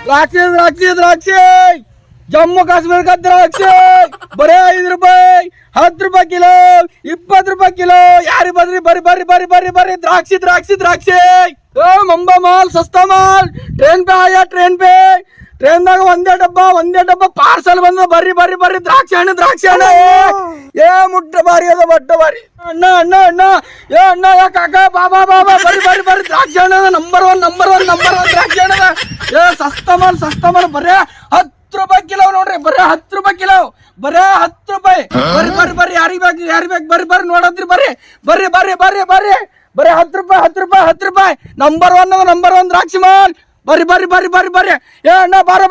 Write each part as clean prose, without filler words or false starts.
द्राक्षे द्राक्षे द्राक्षे जम्मू काश्मीर का द्राक्षे बरे 5 रुपये 10 रुपये किलो 20 रुपये किलो यारी बरी बरी बरी बरी बरी बरी द्राक्षे द्राक्षे द्राक्षे मंबा माल सस्ता माल ट्रेन पे आया ट्रेन पे ट्रेन दाग ಒಂದೇ ಡಬ್ಬ ಪಾರ್ಸಲ್ ಬಂದ ಬರ್ರಿ ಬರ್ರಿ ಬರ್ರಿ ದ್ರಾಕ್ಷಿ ಹಣ್ಣು ಏ ಮುಟ್ಟ ಬಾರಿ ಅದ ಬಡ್ಡ ಬಾರಿ ಅಣ್ಣ ಅಣ್ಣ ಅಣ್ಣ ಏ ಅಣ್ಣ ಯಾ ಕಾಕ ಬಾಬಾ ಬಾಬಾ ಬರ್ರಿ ಬರ್ರಿ ಬರ್ರಿ ದ್ರಾಕ್ಷಿ ಹಣ್ಣು ನಂಬರ್ ಒನ್ ದ್ರಾಕ್ಷಿ ಹಣ್ಣು ಏ ಸಸ್ತಾ ಮಾಲ್ ಬರೇ 10 ರೂಪಾಯಿ ಕಿಲೋ ನೋಡ್ರಿ ಬರೇ 10 ರೂಪಾಯಿ ಕಿಲೋ ಬರೇ 10 ರೂಪಾಯಿ ಬರ್ರಿ ಬರ್ರಿ ಬರ್ರಿ ಯಾರಿ ಬೇಕು ಬರ್ರಿ ನೋಡದ್ರಿ ಬರ್ರಿ ಬರ್ರಿ ಬರ್ರಿ ಬರ್ರಿ ಬರ್ರಿ ಬರೇ 10 ರೂಪಾಯಿ ನಂಬರ್ ಒನ್ ದ್ರಾಕ್ಷಿ ಮಾಲ್ ಬರ್ರಿ ಬರ್ರಿ ಬರ್ರಿ ಬರ್ರಿ ಬರ್ರಿ ಏ ಅಣ್ಣ ಬಾರ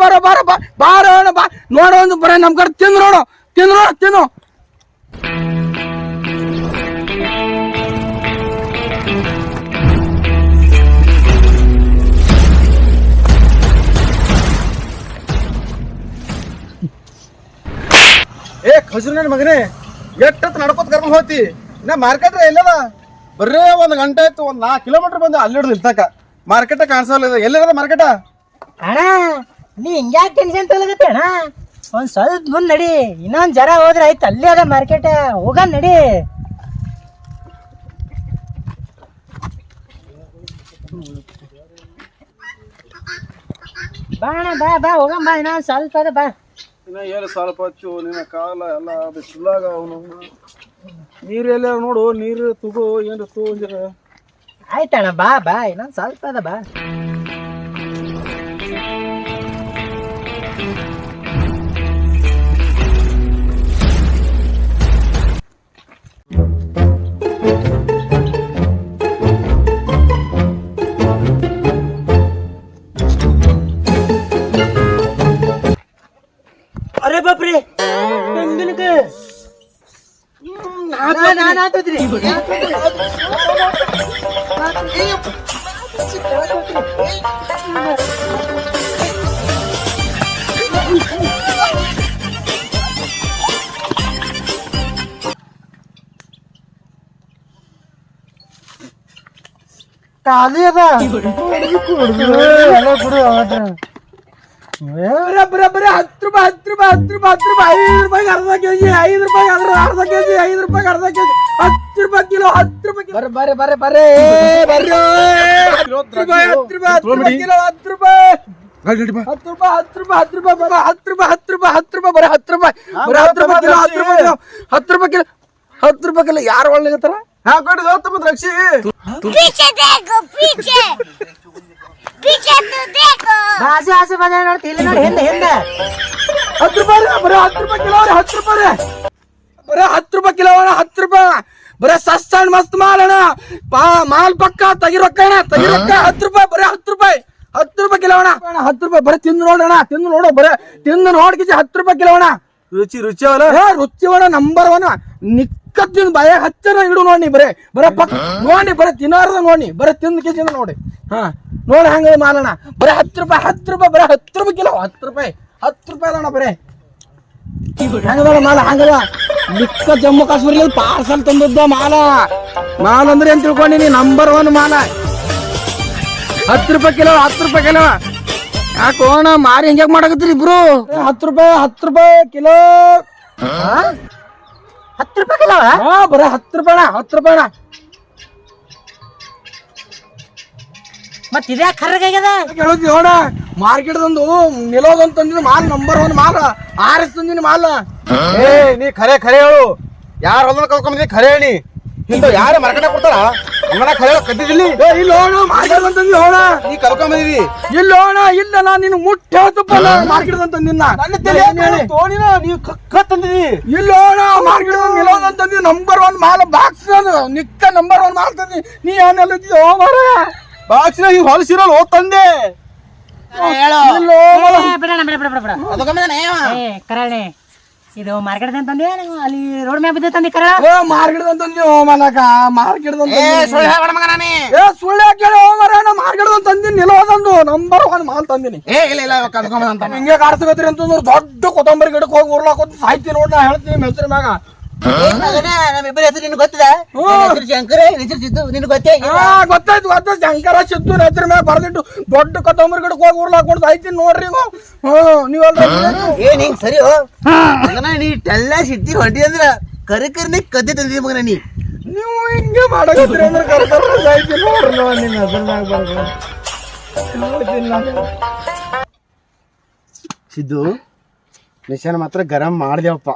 ಅಣ್ಣ ಬಾ ನೋಡೋ ಒಂದು ಬರೀ ನಮ್ ಕಡೆ ತಿಂದು ಏ ಖಜೂರ್ ನನ್ನ ಮಗನೇ ಎಷ್ಟೊತ್ತು ನಡ್ಕೋತ ಕರ್ಕೊಂಡು ಹೋಗ್ತಿ ನಾ ಮಾರ್ಕೆಟ್ ಎಲ್ಲದ ಬರ್ರೇ 1 ಗಂಟೆ ಆಯ್ತು 4 ಕಿಲೋಮೀಟರ್ ಬಂದು ಅಲ್ಲಿ ಹಿಡಿದು ಇರ್ತಕ ಮಾರ್ಕೆಟ್ ಕಾಣಿಸಲ್ಲ ಎಲ್ಲಿರದ ಮಾರ್ಕೆಟ ಅಣ್ಣ ನೀ ಹಿಂಗ್ಯಾಕೆ ಟೆನ್ಷನ್ ತೊಲಗತ್ತೆ ಅಣ್ಣ ಒಂದ್ ಸ್ವಲ್ಪ ಮುಂದ್ ನಡಿ ಇನ್ನೊಂದ್ ಜರ ಹೋದ್ರೆ ಆಯ್ತು ಅಲ್ಲೇ ಅದ ಮಾರ್ಕೆಟ್ ಹೋಗ ನಡಿ ಬಾ ಅಣ್ಣ ಬಾ ಹೋಗಂ ಬಾ ಇನ್ನೊಂದ್ ಸ್ವಲ್ಪ ಅದ ಬಾ ಇನ್ನ ಏನು ಸ್ವಲ್ಪ ಹಚ್ಚು ನಿನ್ನ ಕಾಲ ಎಲ್ಲ ಬಿಸಿಲಾಗ ಅವನು ನೀರು ಎಲ್ಲ ನೋಡು ನೀರು ತಗೋ ಏನು ತಗೋ ಆಯ್ತಣ್ಣ ಬಾ ಇನ್ನೊಂದ್ ಸ್ವಲ್ಪ ಅದ ಬಾ ಅರೆ ಬಾಪ್ರಿ ಹೆಂಗನಕ ನಾನು ಆತದ್ರಿ ಖಾಲಿ ಅದ ಬರೀ 10 ರೂಪಾಯಿ 5 ರೂಪಾಯಿ ಅರ್ಧ ಕೆಜಿ 5 ರೂಪಾಯಿ ಅರ್ಧ ಕೆಜಿ 5 ರೂಪಾಯಿ ಅರ್ಧ ಕೆಜಿ 10 ರೂಪಾಯಿ ಕಿಲೋ 10 ರೂಪಾಯಿ ಬರ್ರಿ 10 ರೂಪಾಯಿ ಕಿಲೋ 10 ರೂಪಾಯಿ 10 ರೂಪಾಯಿ ಕಿಲೋ ಯಾರು ಒಳ್ಳೆಗತ್ತಾರ ಹಾಕೊಂಡು ಹೋಗ್ತಮ್ಮ ದ್ರಾಕ್ಷಿ ಆಸೆ ಬಂದ ನೋಡಿ ಇಲ್ಲಿ ನೋಡಿ ಹಿಂದೆ 10 ರೂಪಾಯಿ ಬರೀ 10 ರೂಪಾಯಿ ಕಿಲೋ 10 ರೂಪಾಯಿ ಬರೀ 10 ರೂಪಾಯಿ ಕಿಲೋ 10 ರೂಪಾಯಿ ಬರೀ ಸಸ್ತ ಮಸ್ತ್ ಮಾಲ್ ಅಣ್ಣ ಮಾಲ್ ಪಕ್ಕ ತೆಗಿರೊಕ್ಕ 10 ರೂಪಾಯಿ ಬರೀ 10 ರೂಪಾಯಿ 10 ರೂಪಾಯಿ ಕಿಲೋ ಅಣ್ಣ 10 ರೂಪಾಯಿ ಬರೀ ತಿಂದು ನೋಡು ಬರೀ ತಿಂದು ನೋಡ್ಕಿಸಿ 10 ರೂಪಾಯಿ ಕಿಲೋ ಅಣ್ಣ ರುಚಿ ಅವಲ್ಲ ರುಚಿ ಅಣ್ಣ ನಂಬರ್ 1 ನಿಕ್ಕತ್ತಿನ ಬಾಯ ಹಚ್ಚನ ಇಡು ನೋಡಿ ಬರೇ ಪಕ್ಕ ನೋಡಿ ಬರೀ ತಿನ್ನಾರ್ದ ನೋಡಿ ಬರೀ ತಿಂದ ಕೆಜಿನ ನೋಡಿ ನೋಡಿ ಹಂಗ ಮಾಲಣ್ಣ ಬರೀ 10 ರೂಪಾಯಿ ಬರೀ 10 ರೂಪಾಯಿ ಕಿಲೋ 10 ರೂಪಾಯಿ ಅಣ್ಣ ಬರೀ ಹಂಗದ ಮಾಲ ಹಂಗದ ನಿಕ್ಕ ಜಮ್ಮು ಕಾಶ್ಮೀರ ಪಾರ್ಸಲ್ ತಂದದ್ದ ಮಾಲ್ ಅಂದ್ರೆ ಏನ್ ತಿಳ್ಕೊಂಡಿನಿ ನಂಬರ್ 1 ಮಾಲ 10 ರೂಪಾಯಿ ಕಿಲೋ ಯಾಕೋ ಅಣ್ಣ ಮಾರಿ ಹಿಂಗ್ಯಾಕ್ ಮಾಡಕತ್ತೀರಿ ಇಬ್ರು 10 ರೂಪಾಯಿ ಕಿಲೋ 10 ರೂಪಾಯಿ ಕಿಲೋ ಬರೀ 10 ರೂಪಾಯಿ ಅಣ್ಣ ಮತ್ ಇದ್ಯಾ ಕರ್ರಗಾಗ್ಯದ ಕೇಳುತ್ತಿ ನೋಡ ಮಾರ್ಕೆಟ್ ತಂದು ನಿಲೋದಂತ ತಂದಿನ ಮಾಲ್ ನಂಬರ್ 1 ಮಾಲ್ ಆರಿಸ್ ತಂದಿನ ಮಾಲ್ ಏ ನೀ ಖರೆ ಹೇಳು ಯಾರ ಹೊಲ ಕಳ್ಕೊಂಬಂದಿ ಖರೆ ಹೇಳಿ ಇಂತ ಯಾರು ಮಾರ್ಕೆಟ್ ಕೊಡ್ತಾರ ಅಮ್ಮನ ಖರೆ ಕದ್ದಿದ್ದಿಲ್ಲಿ ಇಲ್ಲ ಹೋಣ ಮಾರ್ಕೆಟ್ ತಂದಿ ಹೋಣ ನೀ ಕಳ್ಕೊಂಬಂದಿದಿ ಇಲ್ಲ ಹೋಣ ಇಲ್ಲ ನಾನು ನಿನ್ ಮುಟ್ಟ ಹೇಳ್ತಪ್ಪ ಮಾರ್ಕೆಟ್ ತಂದಿನ ನನ್ನ ತಲೆ ತೋಣಿನ ನೀವು ತಂದಿದಿ ಇಲ್ಲ ಹೋಣ ಮಾರ್ಕೆಟ್ ನಿಲೋದಂತ ತಂದಿ ನಂಬರ್ 1 ಮಾಲ್ ಬಾಕ್ಸ್ ನಿಕ್ಕ ನಂಬರ್ 1 ಮಾಲ್ ತಂದಿ ನೀ ಏನೆಲ್ಲ ಹೋ ಮಾರ ಬಾಕ್ಸಿನ ಈ ಹೊಲಸಿರಲ್ಲ ಓ ತಂದೆ ಕರಾಳೆ ಇದು ಮಾರ್ಕೆಟ್ ತಂದೆ ಅಲ್ಲಿ ರೋಡ್ ಮ್ಯಾಪ್ ಬಿದ್ದ ತಂದಿ ಕರ ಮಾರ್ಕೆಟ್ ತಂದಿ ಹೋ ಮಲಕ ಮಾರ್ಕೆಟ್ ಸುಳ್ಳು ಕೇಳಿ ಹೋ ಮರ ಮಾರ್ಕೆಟ್ ತಂದಿ ನಿಲೋದಂದು ನಂಬರ್ 1 ಮಾಲ್ ತಂದಿನಿ ಹಿಂಗೆ ಕಾಡ್ಸಕತ್ರಿ ಅಂತಂದ್ರೆ ದೊಡ್ಡ ಕೊತ್ತಂಬರಿ ಗಿಡಕ್ಕೆ ಹೋಗಿ ಉರ್ಲಾಕೋತ ಸಾಯ್ತಿ ನೋಡ್ ನಾ ಹೇಳ್ತೀನಿ ಹೆಸರು ಮ್ಯಾಗ ನಮ್ಮಿಬ್ಬರ ಹೆಸರು ನಿನ್ಗೆ ಗೊತ್ತದ? ಹೆಸರು ಶಂಕರ, ಹೆಸರು ಸಿದ್ದು, ನಿನ್ಗೆ ಗೊತ್ತೇ? ಗೊತ್ತಾಯ್ತು ಶಂಕರ ಸಿದ್ದು ಹೆಸರು ಮೇಲೆ ಬರ್ದಿಟ್ಟು ದೊಡ್ಡ ಕೊತ್ತಂಬರಿ ಗಿಡಕ್ಕೆ ಹೋಗಿ ಉರ್ಲಾಕೊಂಡು ಸಾಯ್ತೀನಿ ನೋಡ್ರಿ ನೀವೆಲ್ಲ ಏನ್ ಹಿಂಗ್ ಸರಿ ಮಗನ, ನೀ ಟೆಲ್ಲ ಸಿದ್ದಿ ಹೊಂಟಿ ಅಂದ್ರ ಕರಿಕರ್ನೆ ಕದ್ದೆ ತಂದಿದ್ದಿ ಮಗನ ನೀ. ನೀವು ಹಿಂಗೆ ಮಾಡಕತ್ರಿ ಅಂದ್ರೆ ಕರ್ತಾರ ಸಾಯ್ತೀನಿ ನೋಡ್ರಿ ನಿಮ್ಮ ಹೆಸರು ಮ್ಯಾಗ ಬರ್ದು ಸಿದ್ದು ಮಿಷನ್ ಮಾತ್ರ ಗರಂ ಮಾಡ್ದೇವಪ್ಪ.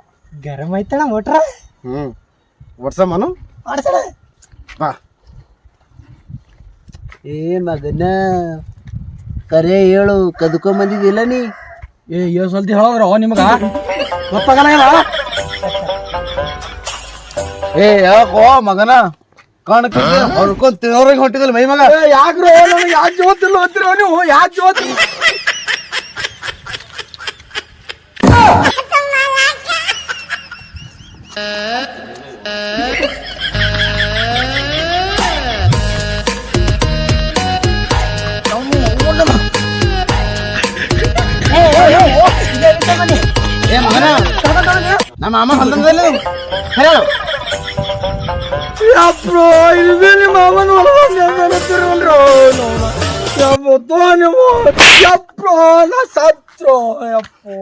ಗರಂ ಆಯ್ತಣ ಮೋಟ್ರ? ವರ್ಷಮ್ಮನು ಮಾಡ್ಸಣ ಬಾ. ಏ ಮಗನ ಕರೆ ಹೇಳು, ಕದ್ಕೊಂಬಂದಿದ್ದಿಲ್ಲ ನೀ? ಸಲ್ತಿ ಹೇಳೋದ್ರ ನಿಮಗ ಗೊತ್ತಾಗಲ್ಲ? ಯಾಕೋ ಮಗನ ಕಾಣಕ ಹೊಡ್ಕೊಂಡ್ ತಿನ್ನೋರಿಗೆ ಹೊಂಟಿದಲ್ಲ ಮೈ ಮಗ. ಯಾಕ್ರೋ ನನಗೆ ಯಾಕೆ ಜೋತಿಲ್ಲ ಅಂತೀರ ನೀವು? ಯಾಕೆ ಜೋತಿ? ಏ ಮಗನ ನಮ್ಮ ಅಮ್ಮ ಹೊಂದಲ್ಲಿ ಹೇಳು. ಯಪ್ರೋ ಇದು ನಿಮ್ಮ ಮಾಮನ ಯಪ್ರೋ ನಾ ಸತ್ರೋ ಯಪ್ಪೋ.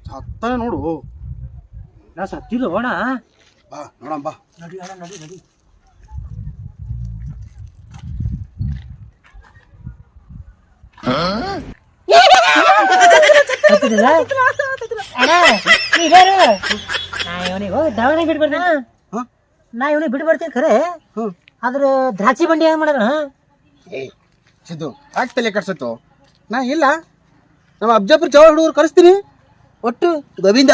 ಸತ್ತಾನೆ ನೋಡು. ನಾ ಸತ್ತಿಲ್ಲ ಹೋಣ. ಬಾ ನೋಡಮ್ಮ ಬಾ. ನಡಿ ಅಣ್ಣ, ನಡಿ ನಡಿ. ದವಾಖಾನೆ ಬಿಟ್ಟು ಬರ್ತೀನಿ. ನಾ ಇವನಿಗೆ ಬಿಟ್ಟು ಬರ್ತೀನಿ ಖರೆ, ಆದ್ರ ದ್ರಾಕ್ಷಿ ಬಂಡಿ ಹೆಂಗ್ ಮಾಡೋಣ? ಸಿದ್ದು ಯಾಕೆ ತಲೆ ಕಟ್ಸತ್ತು? ನಾ ಇಲ್ಲ, ನಮ್ಮ ಅಬ್ಜಾಪುರ ಚೌಳ ಹುಡುಗರು ಕಳಿಸ್ತೀನಿ. ಒಟ್ಟು ಗೋವಿಂದ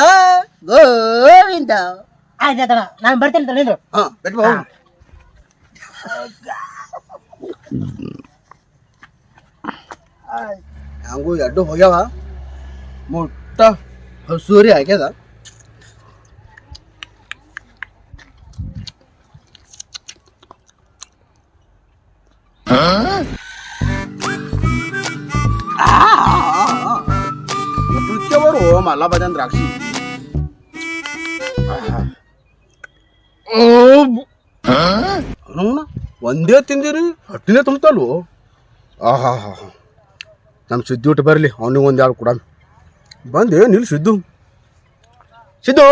ಗೋವಿಂದ. ಆಯ್ತಾಯ್ತಣ, ನಾನು ಬರ್ತೀನಿ ತಗೊಂಡ್ರು. ಬಿಟ್ಟು ಬಾ. ಹಂಗೂ ಎಡ್ಡು ಹೋಗ್ಯಾವ, ಮುಟ್ಟ ಹಸೂರಿ ಆಗ್ಯದ. ರುಚಿಯವರು ಮಲ್ಲ ಬಜನ್ ದ್ರಾಕ್ಷಿ ಒಂದೇ ತಿಂದಿರಿ ಹೊಟ್ಟಿನೇ ತುಂಬ್ತಲ್ವ. ಆಹಾ ಹಾ ಹಾ, ನಮ್ಮ ಸಿದ್ದು ಇಟ್ಟು ಬರಲಿ, ಅವನಿಗೆ ಒಂದು ಎರಡು ಕೂಡ ಬಂದೆ. ನಿಲ್ ಸಿದ್ದು ಸಿದ್ದು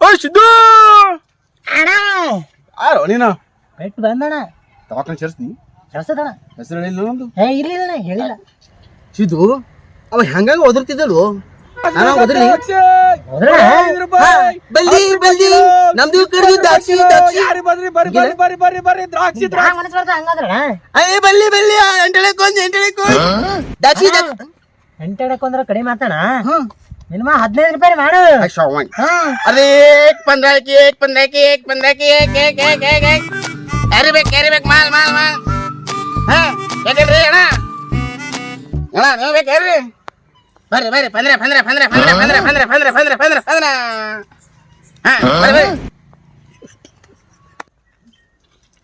ಓಯ್ ಸಿದ್ದು ಆರೋ ನೀನು ಬೆಟ್ಟು ಬಂದಣ. ದವಾಖಾನೆ ಸೇರಿಸ್ತೀನಿ. ಕೆಲಸದಣ ಹೆಸರು ಹೇಳಿಲ್ಲ ನಂದು. ಇರ್ಲಿಲ್ಲ, ಹೇಳಿಲ್ಲ. ಸಿದ್ದು ಅವ ಹೆಂಗಾಗ ಒದರ್ತಿದ್ದಳು. ನಾನು ಒದರ್ಲಿ ಬಲ್ಲಿ ಬಲ್ಲಿ ನಮ್ದು ಕಡೆದು ದ್ರಾಕ್ಷಿ ದ್ರಾಕ್ಷಿ. ದ್ರಾಕ್ಷಿ ಮನಸ್ಸು ಬರ್ತಾ ಹಂಗಾದ್ರ ಅಯ್ಯ ಬಲ್ಲಿ ಬಲ್ಲಿ ಎಂಟಳೆಕೊಂದು ದಾಕ್ಷಿ ಎಂಟಡಕೊಂದ್ರ ಕಡಿಮೆ ಮಾತಾನ. ಮಿನಿಮಮ್ 15 ರೂಪಾಯಿ ಮಾಡು. अरे एक 15 की एक 15 की एक 15 की एक एक एक एक एक कैरी बैग माल माल माल हाँ क्या कर रहे हैं ना नहीं बे कैरी बरे बरे 15 15 15 15 15 15 15 15 15 15 हाँ बरे बरे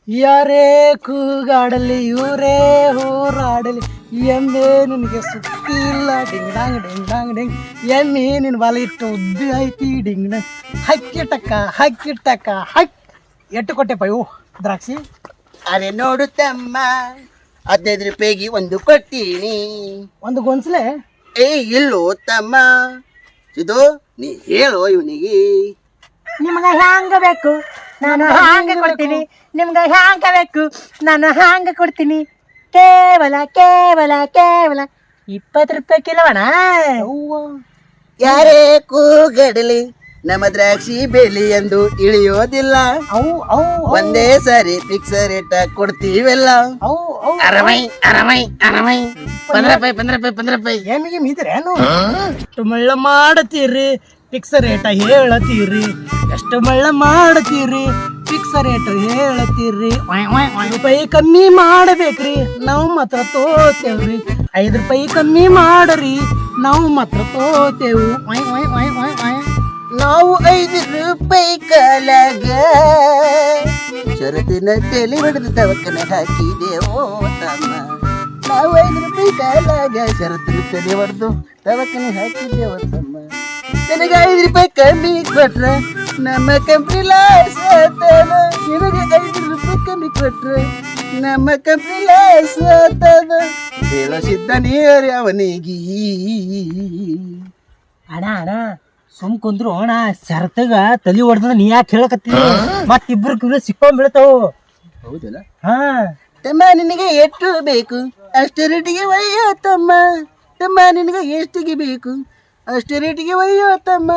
ಯಾರೇ ಕೂಗಾಡಲಿ ಇವರೇ ಹೋರಾಡಲಿ ಎಮ್ಮೆ ನಿನಗೆ ಸುತ್ತಿ ಇಲ್ಲ ಡಿಂಗ್ ಡಾಂಗ್ ಡಿಂಗ್ ಡಾಂಗ್ ಡಿಂಗ್ ಎಮ್ಮೆ ನಿನ್ನ ಬಲ ಇಟ್ಟು ಉದ್ದಿ ಐತಿ ಡಿಂಗ್ ಡಂಗ್ ಹಕ್ಕಿಟ್ಟಕ್ಕ ಹಕ್ ಎಟ್ಟು ಕೊಟ್ಟೆಪ್ಪ ಇವು ದ್ರಾಕ್ಷಿ. ಅರೆ ನೋಡು ತಮ್ಮ 15 ರೂಪಾಯಿಗೆ ಒಂದು ಕೊಡ್ತೀನಿ. ಒಂದು ಗೊಂಚಲೆ ಏ ಇಲ್ಲೋ ತಮ್ಮ ಇದು ನೀ ಹೇಳೋ ಇವನಿಗೆ. ನಿಮ್ಗೆ ಹ್ಯಾಂಗ ಬೇಕು ನಾನು ಹ್ಯಾಂಗ ಕೊಡ್ತೀನಿ, ನಿಮ್ಗೆ ಹ್ಯಾಂಗ ಬೇಕು ನಾನು ಹ್ಯಾಂಗ ಕೊಡ್ತೀನಿ. ಕೇವಲ ಕೇವಲ ಕೇವಲ 20 ರೂಪಾಯಿ ಕಿಲೋಣ. ಯಾರೇ ಕೂಗಡಲಿ ನಮ್ಮ ದ್ರಾಕ್ಷಿ ಬೆಲೆ ಎಂದು ಇಳಿಯೋದಿಲ್ಲ. ಅವು ಅವು ಒಂದೇ ಸಾರಿ ಫಿಕ್ಸ್ ರೇಟ್ ಕೊಡ್ತೀವೆಲ್ಲ. ಅವು ಅವು ಅರಮೈ ಅರಮೈ ಅರಮೈ 15 ರೂಪಾಯಿ 15 ರೂಪಾಯಿ 15 ರೂಪಾಯಿ ಏನಿಗೆ ಮೀದ್ರೇನು? ಎಷ್ಟು ಮಳ್ಳ ಮಾಡತೀರಿ ಫಿಕ್ಸ್ ರೇಟ ಹೇಳತ್ತೀರಿ, ಎಷ್ಟು ಮಳ್ಳ ಮಾಡತೀರಿ ಫಿಕ್ಸ್ ರೇಟ್ ಹೇಳತ್ತೀರಿ. 1 ರೂಪಾಯಿ ಕಮ್ಮಿ ಮಾಡಬೇಕ್ರಿ, ನಾವು ಮಾತ್ರ ತೋತೇವ್ರಿ. 5 ರೂಪಾಯಿ ಕಮ್ಮಿ ಮಾಡರಿ, ನಾವು ಮಾತ್ರ ತೋತೇವು. ನಾವು 5 ರೂಪಾಯಿ ಕಾಲಾಗ ಶರತ್ತಿನ ತಲೆ ಹೊಡೆದು ದವಕನ ಹಾಕಿದೆವೋ ತಮ್ಮ. ನಾವು 5 ರೂಪಾಯಿ ಕಾಲಾಗ ಶರತ್ತಿನ ತಲೆ ಹೊಡೆದು ದವಕನ ಹಾಕಿದೆವೋ ತಮ್ಮ. ನನಗೆ 5 ರೂಪಾಯಿ ಕಮ್ಮಿ ಕೊಟ್ರೆ ನಮ್ಮ ಕಂಪ್ನಿ ಲಾಸ್ ಆತದ. ನಿನಗೆ 5 ರೂಪಾಯಿ ಕಮ್ಮಿ ಕೊಟ್ರೆ ನಮ್ಮ ಕಂಪ್ನಿ ಲಾಸ್ ಆತದ. ಹೇಳೋ ಸಿದ್ಧ ನೀರು ಅವನಿಗೆ. ಅಣ್ಣ ಸುಮ್ ಕುಂದ್ರು ಅಣ್ಣ ಶರತ್ಗ ತಲಿ ಹೊಡೆದ ನೀ ಯಾಕೆ ಹೇಳಕತ್ತಿ ಮತ್ ಇಬ್ರು ಸಿಕ್ಕೊಂಡ್ ಬೀಳ್ತಾವು. ಹೌದಲ್ಲ? ಹಾ ತಮ್ಮ ನಿನಗೆ ಎಷ್ಟು ಬೇಕು ಅಷ್ಟು ರೇಟಿಗೆ ಒಯ್ಯೋ ತಮ್ಮ. ತಮ್ಮ ನಿನಗೆ ಎಷ್ಟಿಗೆ ಬೇಕು ಅಷ್ಟು ರೇಟಿಗೆ ಒಯ್ಯೋ ತಮ್ಮ.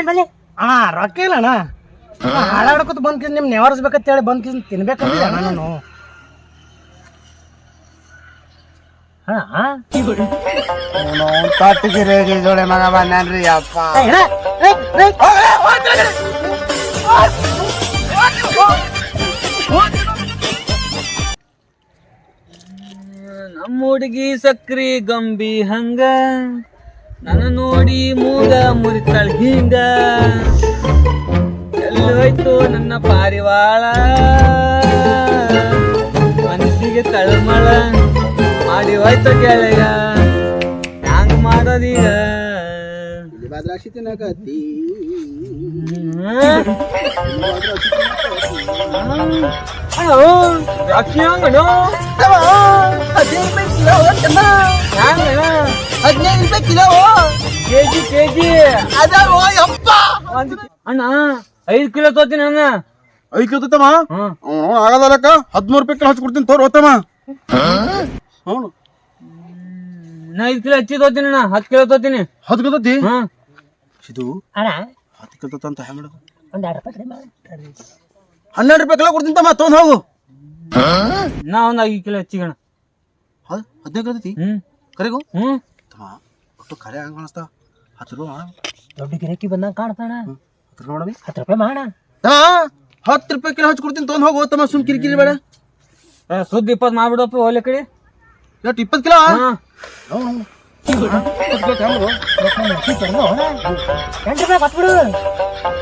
ಬಲ್ಲಿ ಅಣ್ಣ ರೊಕ್ಕ ಇಲ್ಲ ಅಣ್ಣ. ಹಾಳಾಡ್ಕೊತ ಬಂದ್ ನಿಮ್ ನೆವರ್ಸ್ಬೇಕಂತ ಹೇಳಿ ಬಂದ್ ತಿನ್ಬೇಕಂದಿದ್ದೆ ಅಣ್ಣ ನಾನು. ತಟ್ಟಿಗೆ ರೇಗಿ ಜೋಳೆ ಮಗ ಬಂದ್ರಿ ಅಪ್ಪ. ನಮ್ಮ ಹುಡುಗಿ ಸಕ್ರಿ ಗಂಬಿ ಹಂಗ ನನ್ನ ನೋಡಿ ಮೂಗ ಮುರಿತಾಳ ಹಿಂಗ. ಎಲ್ಲಿ ಹೋಯ್ತು ನನ್ನ ಪಾರಿವಾಳ ಮನಸ್ಸಿಗೆ ತಳಮಳ ಮಾಡಿ ಹೋಯ್ತು ಗೆಳೆಯ ಹ್ಯಾಂಗ ಮಾಡೋದೀಗ. ದ್ರಾಕ್ಷಿ ತಿನ್ನಕತ್ತಿ ದ್ರಾಕ್ಷಿ ಹಂಗಣ 15 ರೂಪಾಯಿ ಕಿಲೋ ಕೆಜಿ ಅಣ್ಣ 5 ಕಿಲೋ ತೋತೀನಿ ಅಣ್ಣ. 5 ಕಿಲೋ ತಮ್ಮ ಆಗದಲ್ಲಕ್ಕ 13 ರೂಪಾಯಿ ಕಿಲೋ ಹಚ್ಕೊಡ್ತೀನಿ ತೋರ್ ಹೋತಮ್ಮ. ಅವನು ನಾ 5 ಕಿಲೋ ಹಚ್ಚಿ ತೋತೀನಿ ಅಣ್ಣ. 10 ಕಿಲೋ ತೋತೀನಿ. 10 ಕಿಲೋ ತತ್ತಿ ಹಾ ಇದು ಅಣ್ಣ 10 ಕಿಲೋ ಅಂತ ಹೆಂಗ್ ಮಾಡೋದು? ಒಂದ್ 2 ರೂಪಾಯಿ ಕಡಿಮೆ 12 ರೂಪಾಯಿ ಕಿಲೋ ಕೊಡ್ತೀನಿ ತಮ್ಮ ತೊಗೊಂಡ್ ಹೋಗು. ನಾ ಒಂದ್ 5 ಕಿಲೋ ಹಚ್ಚಿಗಣ. 15 ಕಿಲೋ ತತ್ತಿ ಕರೆಗೂ ತಮ್ಮ ಒಟ್ಟು ಕರೆ ಹಂಗ ಅನಿಸ್ತಾ 10 ರೂಪಾಯಿ ದೊಡ್ಡ ಗಿರಾಕಿ ಬಂದಂಗ ಕಾಣ್ತಾಣ. 10 ರೂಪಾಯಿ ಮಾಡವಿ 10 ರೂಪಾಯಿ ಮಾಡ 10 ರೂಪಾಯಿ ಕಿಲೋ ಹಚ್ಕೊಡ್ತೀನಿ ತೊಗೊಂಡ್ ಹೋಗು ತಮ್ಮ. ಸುಮ್ ಕಿರಿಕಿರಿ ಬೇಡ. ಸುದ್ದಿ 20 ಮಾಡ್ಬಿಡಪ್ಪ ಒಲೆ ಕಡೆ. ಎಷ್ಟು 20 ಕಿಲೋ? ಹಾ 8 ರೂಪಾಯಿ ಕೊಟ್ಬಿಡು.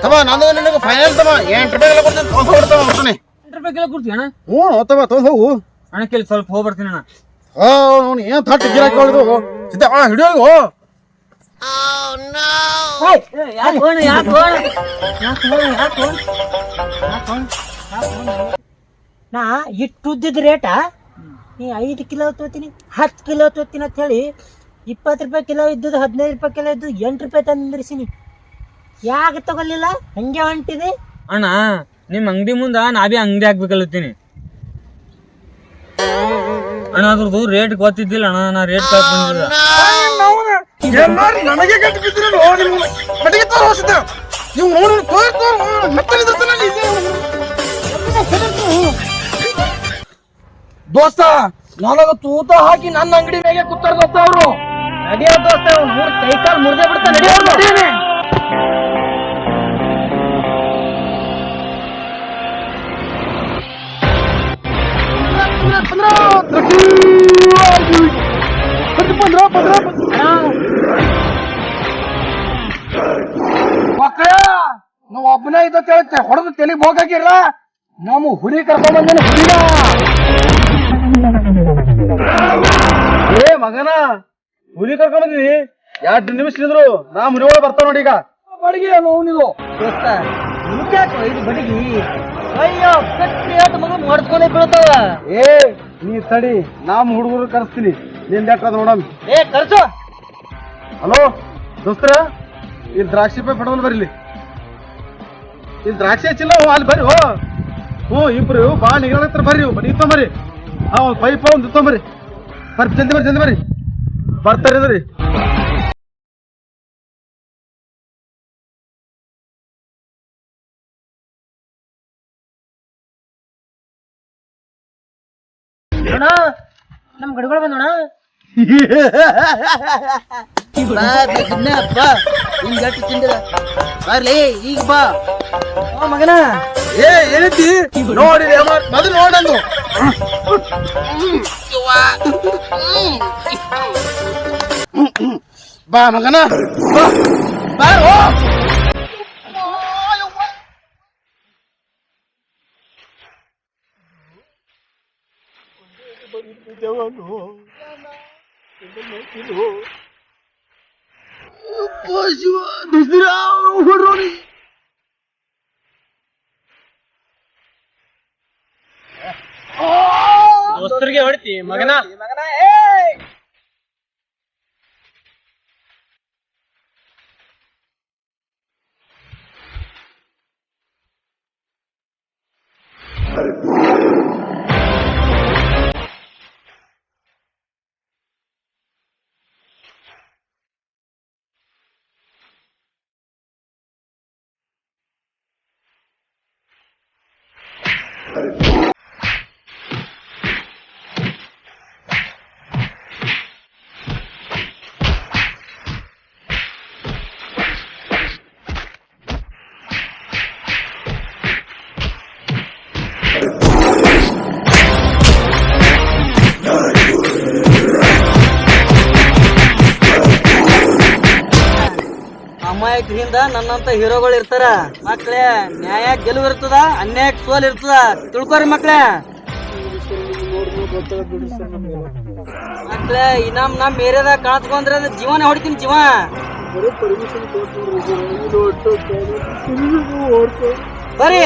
ತಮ್ಮ ನಂದು ನಿನಗೆ ಫೈನಲ್ ತಮ್ಮ 8 ರೂಪಾಯಿ ಕಿಲೋ ಕೊಡ್ತೀನಿ ತೊಗೊಂಡ್ ಹೋಗ್ತಮ್ಮ ಒಟ್ಟನೆ. 8 ರೂಪಾಯಿ ಕಿಲೋ ಕೊಡ್ತೀವಿ ಅಣ್ಣ. ತಮ್ಮ ತೊಗೊಂಡ್ ಹೋಗು. ಅಣ್ಣ ಕೇಳಿ ಸ್ವಲ್ಪ ಹೋಗ್ಬರ್ತೀನಿ ಅಣ್ಣ. ಏನ್ ತಟ್ಟು ಗಿರಾಕಿ ಹೊಡೆದು ಸಿದ್ಧ ಹಿಡಿಯೋದು. ನಾ ಇಟ್ಟುದ್ದಿದ್ ರೇಟ ನೀ 5 ಕಿಲೋ ತೋತೀನಿ 10 ಕಿಲೋ ತೋತೀನಿ ಅಂತ ಹೇಳಿ 20 ರೂಪಾಯಿ ಕಿಲೋ ಇದ್ದದ್ದು 15 ರೂಪಾಯಿ ಕಿಲೋ ಇದ್ದು 8 ರೂಪಾಯಿ ತಂದಿರಿಸಿನಿ. ಯಾಕೆ ತಗೊಳ್ಳಿಲ್ಲ? ಹಂಗೆ ಹೊಂಟಿದೆ ಅಣ್ಣ. ನಿಮ್ ಅಂಗಡಿ ಮುಂದ ನಾ ಬಿ ಅಂಗಡಿ ಹಾಕ್ಬೇಕಲ್ಲತ್ತೀನಿ ಅಣ್ಣ. ಅದ್ರದ್ದು ರೇಟ್ ಗೊತ್ತಿದ್ದಿಲ್ಲ ಅಣ್ಣ. ನಾ ರೇಟ್ ಕಳ್ಸಿ ಬಂದಿಲ್ಲ. ನನಗೆ ಗಂಟು ಬಿದ್ದಿರಲ್ಲ ಮಟ್ಟಿಗೆ ತೋರಿಸಿದ್ದ ನೀವು ನೋಡಿ ದೋಸ್ತ ನನಗ ತೂತ ಹಾಕಿ ನನ್ನ ಅಂಗಡಿ ಮೇಲೆ ಕೂತಾರ ದೋಸ್ತ ಅವರು. ನಡೆಯೋ ದೋಸ್ತ ಕೈ ಕಾಲು ಮುರಿದೇ ಬಿಡ್ತಾ ನಡೆಯೋದು. ಮಕ್ಕಳ ನಾವು ಒಬ್ಬನೇ ಇದ್ದ ಹೊಡೆದು ತಲೆಗೆ ಹೋಗಾಕಿರ ನಮ್ಮ ಹುಲಿ ಕರ್ಕೊಂಡ್ ಬಂದೇನೆ. ಹುಲಿಯ ಏ ಮಗನ ಹುಲಿ ಕರ್ಕೊಂಡ್ ಬಂದಿನಿ. 2 ನಿಮಿಷ ಇದ್ರು ನಾ ಮುನಿ ಒಳಗೆ ಬರ್ತಾವ ನೋಡಿ. ಈಗ ಬಡಗಿ ನೋವು ದೋಸ್ತ ಮುಟ್ಯಾಕ ಇದು ಬಡಗಿ ಅಯ್ಯೋ ಕಟ್ಟಿ ಆಟ ಮಗ ಮಾಡ್ಕೊಂಡೇ ಬೀಳ್ತಾವ. ಏ ನೀ ತಡಿ ನಮ್ಮ ಹುಡುಗರು ಕರೆಸ್ತೀನಿ. ನಿಂದ ಯಾಕದ ನೋಡಮ್. ಏ ಕರ್ಸು. ಹಲೋ ದೋಸ್ತರ ಇಲ್ಲಿ ದ್ರಾಕ್ಷಿ ಪೈ ಪಡವಲ್ ಬರ್ಲಿ. ಇಲ್ಲಿ ದ್ರಾಕ್ಷಿ ಹಚ್ಚಿಲ್ಲ ಅಲ್ಲಿ ಬರ್ರಿ. ಇಬ್ರು ಬಾಳ ನಿಗತ್ರ ಬರ್ರಿ. ಇತ್ತಂಬರ್ರಿ ಪೈಪ ಒಂದು ಇತ್ತಂಬರ್ರಿ. ಬರ್ರಿ ಜಲ್ದಿ ಬರ್ರಿ ಜಲ್ದಿ ಬರ್ರಿ. ಬರ್ತಾರಿದ್ರಿ ಅಣ್ಣ ನಮ್ ಗಡಿಗಳು ಬಂದೋಣ. ಬರ್ಲಿ ಈಗ ಬಾ ಮಗನ. ಏ ಏನೈತಿ ನೋಡಿ ಮೊದಲು ನೋಡಂದು. ಬಾ ಮಗನ ಬಾ ಬಾರೋ. ದೋಸ್ತರಿಗೆ ಹೊಡಿತಿ ಮಗನ. ಅಮಾಯಕರಿಂದ ನನ್ನಂತ ಹೀರೋಗಳು ಇರ್ತಾರ ಮಕ್ಳೇ. ನ್ಯಾಯ ಗೆಲುವು ಇರ್ತದ, ಅನ್ಯಾಯಕ್ ಸೋಲ್ ಇರ್ತದ, ತಿಳ್ಕೊರಿ ಮಕ್ಳೇ. ಮಕ್ಳೇ ಇನಾಮ್ ನಮ್ ಏರಿಯಾದಾಗ ಕಾಣಿಸ್ಕೊಂಡ್ರೆ ಅದು ಜೀವನ ಹೊಡಿತೀನಿ ಜೀವ. ಬರ್ರಿ